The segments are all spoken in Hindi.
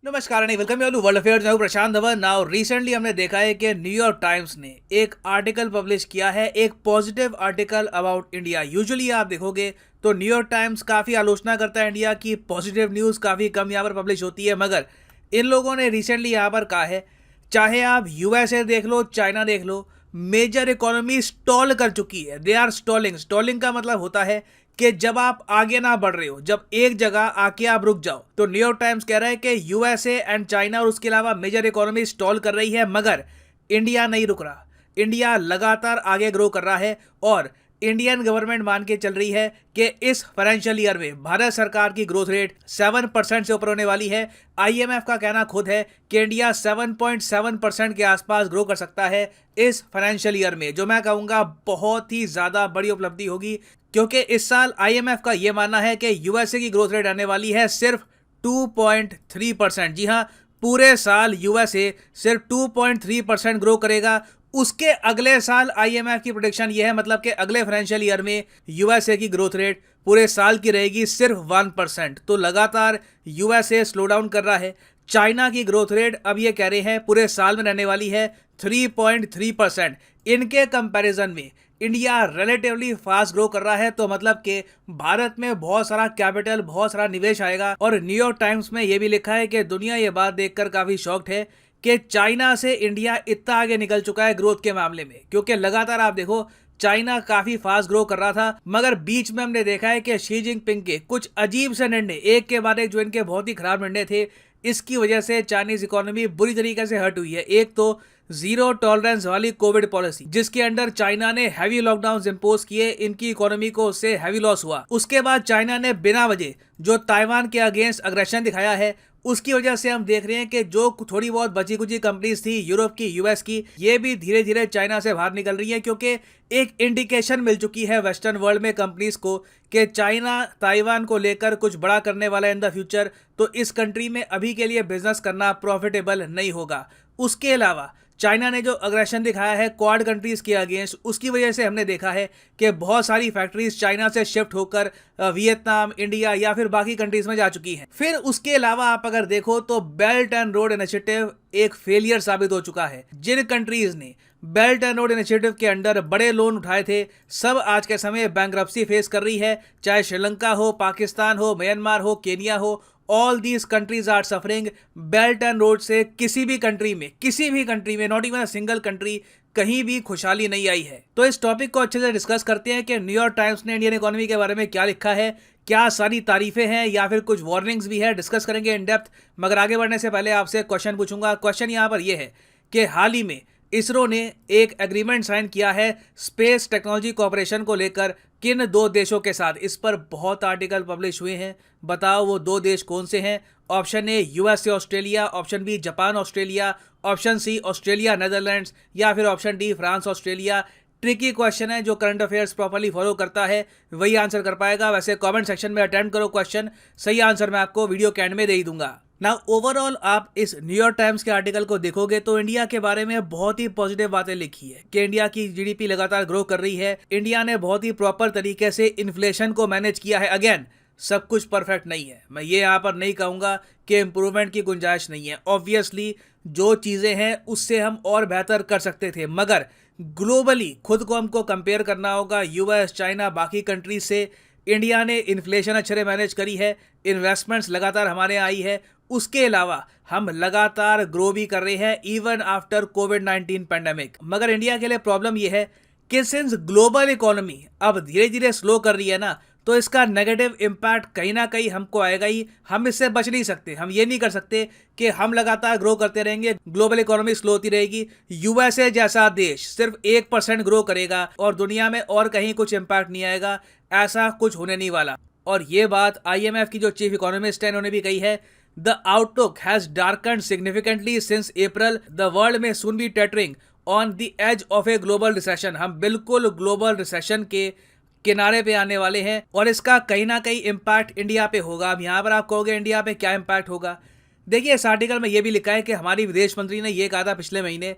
नमस्कार नहीं वेलकम यू वर्ल्ड अफेयर्स। मैं हूं प्रशांत धवन। नाउ रिसेंटली हमने देखा है कि न्यूयॉर्क टाइम्स ने एक आर्टिकल पब्लिश किया है, एक positive article about India. Usually आप देखोगे तो न्यूयॉर्क टाइम्स काफ़ी आलोचना करता है इंडिया की, पॉजिटिव न्यूज़ काफ़ी कम यहाँ पर पब्लिश होती है, मगर इन लोगों ने रिसेंटली यहाँ पर कहा है, चाहे आप यूएसए देख लो, चाइना देख लो, मेजर इकोनॉमी स्टॉल कर चुकी है। They are stalling. स्टॉलिंग का मतलब होता है कि जब आप आगे ना बढ़ रहे हो, जब एक जगह आके आप रुक जाओ। तो न्यूयॉर्क टाइम्स कह रहा है कि यूएसए एंड चाइना और उसके अलावा मेजर इकोनॉमी स्टॉल कर रही है, मगर इंडिया नहीं रुक रहा। इंडिया लगातार आगे ग्रो कर रहा है और इंडियन गवर्नमेंट मान के चल रही है कि इस फाइनेंशियल ईयर में भारत सरकार की ग्रोथ रेट 7% से ऊपर होने वाली है। आईएमएफ का कहना खुद है कि इंडिया 7.7% के आसपास ग्रो कर सकता है इस फाइनेंशियल ईयर में, जो मैं कहूँगा बहुत ही ज़्यादा बड़ी उपलब्धि होगी, क्योंकि इस साल आईएमएफ का यह मानना है कि यूएसए की ग्रोथ रेट आने वाली है सिर्फ 2.3%। जी हाँ, पूरे साल यूएसए सिर्फ 2.3% ग्रो करेगा। उसके अगले साल आईएमएफ की प्रोडिक्शन यह है, मतलब कि अगले फाइनेंशियल ईयर में यूएसए की ग्रोथ रेट पूरे साल की रहेगी सिर्फ 1%। तो लगातार यूएसए स्लो डाउन कर रहा है। चाइना की ग्रोथ रेट अब ये कह रहे हैं पूरे साल में रहने वाली है 3.3%। इनके कंपैरिजन में इंडिया रिलेटिवली फास्ट ग्रो कर रहा है, तो मतलब कि भारत में बहुत सारा कैपिटल, बहुत सारा निवेश आएगा। और न्यूयॉर्क टाइम्स में यह भी लिखा है कि दुनिया ये बात देखकर काफी शॉक्ड है कि चाइना से इंडिया इतना आगे निकल चुका है ग्रोथ के मामले में, क्योंकि लगातार आप देखो चाइना काफी फास्ट ग्रो कर रहा था, मगर बीच में हमने देखा है कि शी जिनपिंग के कुछ अजीब से निर्णय, एक के बाद एक जो इनके बहुत ही खराब निर्णय थे, इसकी वजह से चाइनीज इकोनॉमी बुरी तरीके से हर्ट हुई है। एक तो जीरो टॉलरेंस वाली कोविड पॉलिसी, जिसके अंडर चाइना ने हैवी लॉकडाउन इंपोज किए, इनकी इकोनॉमी को उससे हैवी लॉस हुआ। उसके बाद चाइना ने बिना वजह जो ताइवान के अगेंस्ट अग्रेशन दिखाया है, उसकी वजह से हम देख रहे हैं कि जो थोड़ी बहुत बची कुची कंपनीज थी यूरोप की, यूएस की, ये भी धीरे धीरे चाइना से बाहर निकल रही है, क्योंकि एक इंडिकेशन मिल चुकी है वेस्टर्न वर्ल्ड में कंपनीज को कि चाइना ताइवान को लेकर कुछ बड़ा करने वाला है इन द फ्यूचर। तो इस कंट्री में अभी के लिए बिजनेस करना प्रॉफिटेबल नहीं होगा। उसके अलावा चाइना ने जो अग्रेशन दिखाया है क्वाड कंट्रीज के अगेंस्ट, उसकी वजह से हमने देखा है कि बहुत सारी फैक्ट्रीज चाइना से शिफ्ट होकर वियतनाम, इंडिया या फिर बाकी कंट्रीज में जा चुकी हैं। फिर उसके अलावा आप अगर देखो तो बेल्ट एंड रोड इनिशिएटिव एक फेलियर साबित हो चुका है। जिन कंट्रीज ने बेल्ट एंड रोड इनिशिएटिव के अंडर बड़े लोन उठाए थे, सब आज के समय बैंकरप्सी फेस कर रही है। चाहे श्रीलंका हो, पाकिस्तान हो, म्यांमार हो, केनिया हो, all these countries are suffering. Belt and road से किसी भी कंट्री में not even a single country कहीं भी खुशहाली नहीं आई है। तो इस टॉपिक को अच्छे से डिस्कस करते हैं कि न्यूयॉर्क टाइम्स ने इंडियन इकोनॉमी के बारे में क्या लिखा है, क्या सारी तारीफें हैं या फिर कुछ वार्निंग्स भी है, डिस्कस करेंगे इन डेप्थ। मगर आगे बढ़ने से पहले आपसे क्वेश्चन पूछूंगा। क्वेश्चन यहाँ पर यह है कि हाल ही में इसरो ने एक एग्रीमेंट साइन किया है स्पेस टेक्नोलॉजी कोऑपरेशन को लेकर, किन दो देशों के साथ? इस पर बहुत आर्टिकल पब्लिश हुए हैं, बताओ वो दो देश कौन से हैं? Option A USA Australia, option B Japan Australia, option C Australia Netherlands, या फिर option D France Australia. Tricky question है, जो करंट अफेयर्स प्रॉपर्ली फॉलो करता है वही आंसर कर पाएगा। वैसे कमेंट सेक्शन में अटेम्प्ट करो क्वेश्चन, सही आंसर मैं आपको वीडियो के एंड में दे ही दूंगा। ना ओवरऑल आप इस न्यूयॉर्क टाइम्स के आर्टिकल को देखोगे तो इंडिया के बारे में बहुत ही पॉजिटिव बातें लिखी है कि इंडिया की जीडीपी लगातार ग्रो कर रही है, इंडिया ने बहुत ही प्रॉपर तरीके से इन्फ्लेशन को मैनेज किया है। अगेन, सब कुछ परफेक्ट नहीं है, मैं ये यहाँ पर नहीं कहूँगा कि इम्प्रूवमेंट की गुंजाइश नहीं है। ऑब्वियसली जो चीज़ें हैं उससे हम और बेहतर कर सकते थे, मगर ग्लोबली खुद को हमको कंपेयर करना होगा यूएस, चाइना, बाकी कंट्रीज से। इंडिया ने इन्फ्लेशन अच्छे से मैनेज करी है, इन्वेस्टमेंट्स लगातार हमारे यहाँ आई है। उसके अलावा हम लगातार ग्रो भी कर रहे हैं इवन आफ्टर कोविड-19 पैंडेमिक। मगर इंडिया के लिए प्रॉब्लम यह है कि सिंस ग्लोबल इकोनॉमी अब धीरे धीरे स्लो कर रही है ना, तो इसका नेगेटिव इम्पैक्ट कहीं ना कहीं हमको आएगा ही। हम इससे बच नहीं सकते। हम ये नहीं कर सकते कि हम लगातार ग्रो करते रहेंगे, ग्लोबल इकोनॉमी स्लो होती रहेगी, यूएसए जैसा देश सिर्फ 1% ग्रो करेगा और दुनिया में और कहीं कुछ इम्पैक्ट नहीं आएगा। ऐसा कुछ होने नहीं वाला। और ये बात आईएमएफ की जो चीफ इकोनॉमिस्ट है उन्होंने भी कही है, the outlook has darkened significantly since April, the world may soon be teetering on the edge of a global recession. हम बिल्कुल ग्लोबल रिसेशन के किनारे पे आने वाले हैं और इसका कहीं ना कहीं इम्पैक्ट इंडिया पे होगा। अब यहाँ पर आप कहोगे इंडिया पे क्या इम्पैक्ट होगा? देखिए, इस आर्टिकल में ये भी लिखा है कि हमारी विदेश मंत्री ने ये कहा था पिछले महीने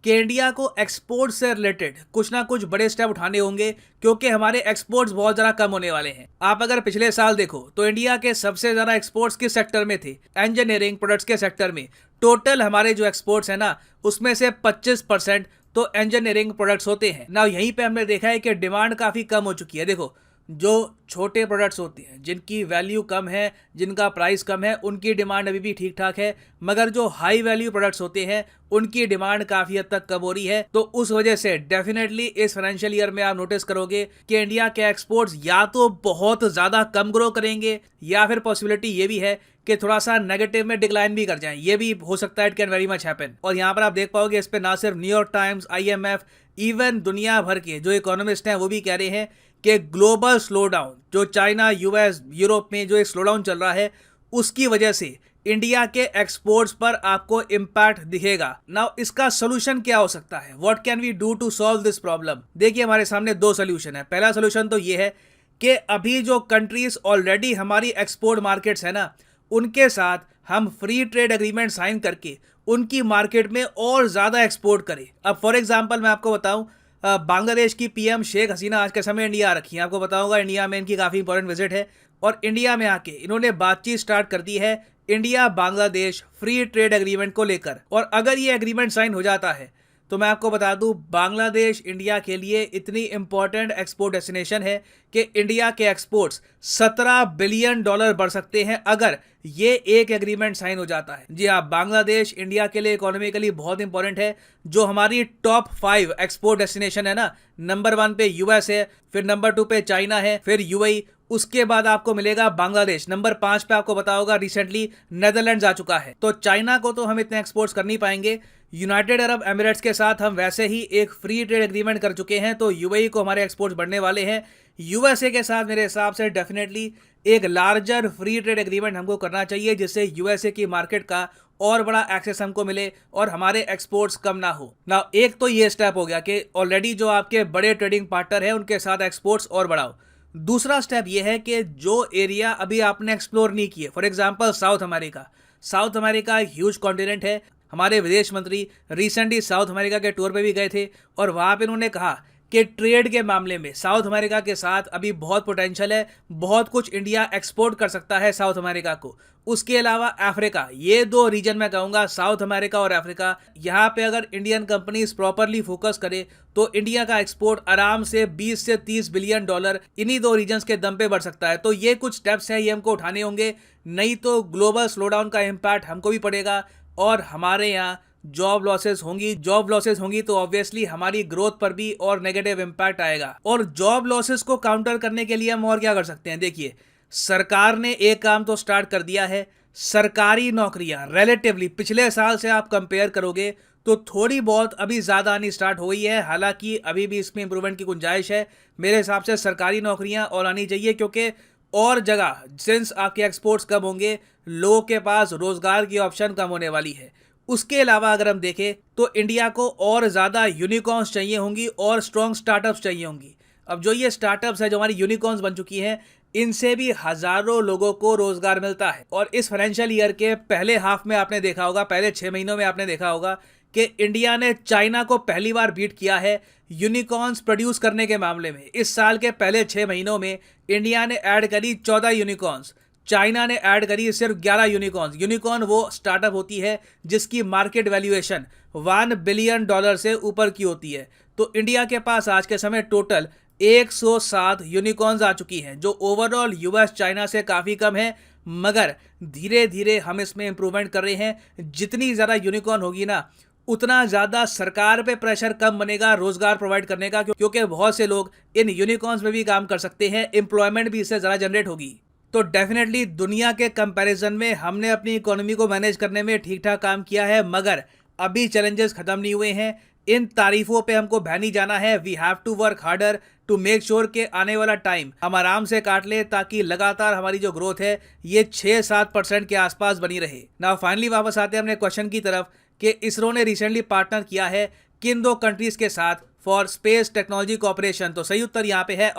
कि इंडिया को एक्सपोर्ट से रिलेटेड कुछ ना कुछ बड़े स्टेप उठाने होंगे, क्योंकि हमारे एक्सपोर्ट्स बहुत ज़्यादा कम होने वाले हैं। आप अगर पिछले साल देखो तो इंडिया के सबसे ज़्यादा एक्सपोर्ट्स किस सेक्टर में थे? इंजीनियरिंग प्रोडक्ट्स के सेक्टर में। टोटल हमारे जो एक्सपोर्ट्स है ना, उसमें से 25% तो इंजीनियरिंग प्रोडक्ट्स होते हैं ना। यहीं पे हमने देखा है कि डिमांड काफ़ी कम हो चुकी है। देखो, जो छोटे प्रोडक्ट्स होते हैं, जिनकी वैल्यू कम है, जिनका प्राइस कम है, उनकी डिमांड अभी भी ठीक ठाक है, मगर जो हाई वैल्यू प्रोडक्ट्स होते हैं उनकी डिमांड काफ़ी हद तक कम हो रही है। तो उस वजह से डेफिनेटली इस फाइनेंशियल ईयर में आप नोटिस करोगे कि इंडिया के एक्सपोर्ट्स या तो बहुत ज़्यादा कम ग्रो करेंगे, या फिर पॉसिबिलिटी ये भी है कि थोड़ा सा नेगेटिव में डिक्लाइन भी कर जाएं। ये भी हो सकता है, it can very much happen. और यहाँ पर आप देख पाओगे इस पे ना सिर्फ न्यूयॉर्क टाइम्स, IMF, इवन दुनिया भर के जो इकोनॉमिस्ट हैं वो भी कह रहे हैं कि ग्लोबल स्लोडाउन, जो चाइना, US, यूरोप में जो एक स्लोडाउन चल रहा है, उसकी वजह से इंडिया के एक्सपोर्ट्स पर आपको इम्पैक्ट दिखेगा। नाउ इसका सोल्यूशन क्या हो सकता है? What can we do to solve this problem? देखिए, हमारे सामने दो सोल्यूशन है। पहला सोल्यूशन तो ये है कि अभी जो कंट्रीज ऑलरेडी हमारी एक्सपोर्ट मार्केट्स है ना, उनके साथ हम फ्री ट्रेड एग्रीमेंट साइन करके उनकी मार्केट में और ज़्यादा एक्सपोर्ट करें। अब फॉर एग्जांपल मैं आपको बताऊं, बांग्लादेश की PM शेख हसीना आज के समय इंडिया आ रखी है। आपको बताऊंगा इंडिया में इनकी काफ़ी इंपॉर्टेंट विजिट है, और इंडिया में आके इन्होंने बातचीत स्टार्ट कर दी है India Bangladesh free trade agreement को लेकर। और अगर ये एग्रीमेंट साइन हो जाता है तो मैं आपको बता दूं, बांग्लादेश इंडिया के लिए इतनी इंपॉर्टेंट एक्सपोर्ट डेस्टिनेशन है कि इंडिया के एक्सपोर्ट्स $17 बिलियन बढ़ सकते हैं अगर ये एक एग्रीमेंट साइन हो जाता है। जी हाँ, बांग्लादेश इंडिया के लिए इकोनॉमिकली बहुत इंपॉर्टेंट है। जो हमारी टॉप 5 एक्सपोर्ट डेस्टिनेशन है ना, नंबर 1 पे US है, फिर नंबर 2 पे चाइना है, फिर UAE, उसके बाद आपको मिलेगा बांग्लादेश। नंबर 5 पे आपको पता होगा रिसेंटली नेदरलैंड्स आ चुका है। तो चाइना को तो हम इतने एक्सपोर्ट्स कर नहीं पाएंगे। यूनाइटेड अरब एमिरेट्स के साथ हम वैसे ही एक फ्री ट्रेड एग्रीमेंट कर चुके हैं, तो UAE को हमारे एक्सपोर्ट्स बढ़ने वाले हैं। USA के साथ मेरे हिसाब से डेफिनेटली एक लार्जर फ्री ट्रेड एग्रीमेंट हमको करना चाहिए, जिससे USA की मार्केट का और बड़ा एक्सेस हमको मिले और हमारे एक्सपोर्ट्स कम ना हो ना। एक तो ये स्टेप हो गया कि ऑलरेडी जो आपके बड़े ट्रेडिंग पार्टनर हैं उनके साथ एक्सपोर्ट्स और बढ़ाओ। दूसरा स्टेप ये है कि जो एरिया अभी आपने एक्सप्लोर नहीं किए, for example south America. South America एक ह्यूज कॉन्टिनेंट है। हमारे विदेश मंत्री रिसेंटली साउथ अमेरिका के टूर पे भी गए थे, और वहाँ पे उन्होंने कहा कि ट्रेड के मामले में साउथ अमेरिका के साथ अभी बहुत पोटेंशियल है, बहुत कुछ इंडिया एक्सपोर्ट कर सकता है साउथ अमेरिका को। उसके अलावा अफ्रीका, ये दो रीजन मैं कहूँगा, साउथ अमेरिका और अफ्रीका, यहाँ पे अगर इंडियन कंपनीज प्रॉपरली फोकस करे तो इंडिया का एक्सपोर्ट आराम से 20 से 30 बिलियन डॉलर इन्हीं दो रीजन्स के दम पे बढ़ सकता है। तो ये कुछ स्टेप्स हैं, ये हमको उठाने होंगे, नहीं तो ग्लोबल स्लोडाउन का इम्पैक्ट हमको भी पड़ेगा और हमारे यहाँ जॉब लॉसेस होंगी तो ऑब्वियसली हमारी ग्रोथ पर भी और नेगेटिव इम्पैक्ट आएगा। और जॉब लॉसेस को काउंटर करने के लिए हम और क्या कर सकते हैं? देखिए, सरकार ने एक काम तो स्टार्ट कर दिया है। सरकारी नौकरियां रिलेटिवली पिछले साल से आप कंपेयर करोगे तो थोड़ी बहुत अभी ज़्यादा आनी स्टार्ट हो गई है, हालांकि अभी भी इसमें इंप्रूवमेंट की गुंजाइश है। मेरे हिसाब से सरकारी नौकरियां और आनी चाहिए, क्योंकि और जगह सिंस आपके एक्सपोर्ट्स कम होंगे, लोगों के पास रोजगार की ऑप्शन कम होने वाली है। उसके अलावा अगर हम देखें तो इंडिया को और ज़्यादा यूनिकॉर्न्स चाहिए होंगी और स्ट्रॉन्ग स्टार्टअप्स चाहिए होंगी। अब जो ये स्टार्टअप्स है, जो हमारी यूनिकॉर्न्स बन चुकी हैं, इनसे भी हज़ारों लोगों को रोजगार मिलता है। और इस फाइनेंशियल ईयर के पहले हाफ में आपने देखा होगा, पहले 6 महीनों में आपने देखा होगा कि इंडिया ने चाइना को पहली बार बीट किया है यूनिकॉर्न्स प्रोड्यूस करने के मामले में। इस साल के पहले 6 महीनों में इंडिया ने ऐड करी 14 यूनिकॉर्न्स, चाइना ने ऐड करी सिर्फ 11 यूनिकॉर्न्स। यूनिकॉर्न वो स्टार्टअप होती है जिसकी मार्केट वैल्यूएशन $1 बिलियन से ऊपर की होती है। तो इंडिया के पास आज के समय टोटल 107 यूनिकॉर्न्स आ चुकी हैं, जो ओवरऑल US चाइना से काफ़ी कम है, मगर धीरे धीरे हम इसमें इंप्रूवमेंट कर रहे हैं। जितनी ज़्यादा यूनिकॉर्न होगी ना, उतना ज़्यादा सरकार पे प्रेशर कम बनेगा रोजगार प्रोवाइड करने का, क्योंकि बहुत से लोग इन यूनिकॉर्न्स में भी काम कर सकते हैं, एम्प्लॉयमेंट भी इससे ज़्यादा जनरेट होगी। तो डेफिनेटली दुनिया के कंपैरिजन में हमने अपनी इकोनॉमी को मैनेज करने में ठीक ठाक काम किया है, मगर अभी चैलेंजेस खत्म नहीं हुए हैं। इन तारीफों पे हमको बह नहीं जाना है। We have to work harder to make sure कि आने वाला टाइम हम आराम से काट ले, ताकि लगातार हमारी जो ग्रोथ है ये 6-7% के आसपास बनी रहे। नाउ फाइनली वापस आते हैं अपने क्वेश्चन की तरफ कि इसरो ने रिसेंटली पार्टनर किया है किन दो कंट्रीज के साथ फॉर स्पेस टेक्नोलॉजी कॉपरेशन। तो सही उत्तर यहाँ पे है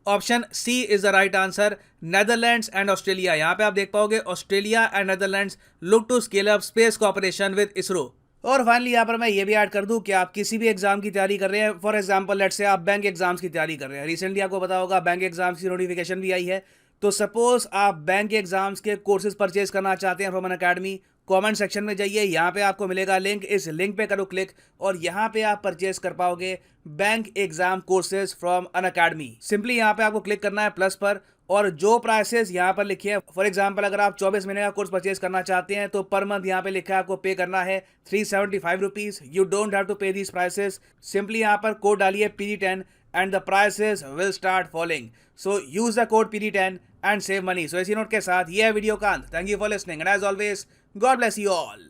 option C is the right answer, Netherlands and Australia. यहाँ पे आप देख पाओगे Australia and Netherlands look to scale up space cooperation with ISRO. और फाइनली यहाँ पर मैं ये भी ऐड कर दूं कि आप किसी भी एग्जाम की तैयारी कर रहे हैं, फॉर एग्जांपल लेट्स से आप बैंक एग्जाम्स की तैयारी कर रहे हैं, रिसेंटली आपको पता होगा बैंक एग्जाम्स की नोटिफिकेशन भी आई है। तो सपोज आप बैंक एग्जाम्स के कोर्सेज परचेज करना चाहते हैं from Unacademy, comment section में जाइए, यहाँ पे आपको मिलेगा लिंक, इस लिंक पे करो क्लिक और यहाँ पे आप परचेज कर पाओगे bank exam courses from Unacademy. Simply यहाँ पे आपको क्लिक करना है प्लस पर, और जो प्राइसेस यहाँ पर लिखे हैं, फॉर एग्जांपल अगर आप 24 महीने का कोर्स परचेज करना चाहते हैं तो पर मंथ यहाँ पे लिखा है आपको पे करना है 375 rupees. You don't have to pay these prices, simply यहाँ पर कोड डालिए PD10 and the prices will start following. So use the code PD10 and save money. So इसी नोट के साथ ये है वीडियो का अंत। Thank you for listening and as always God bless you all.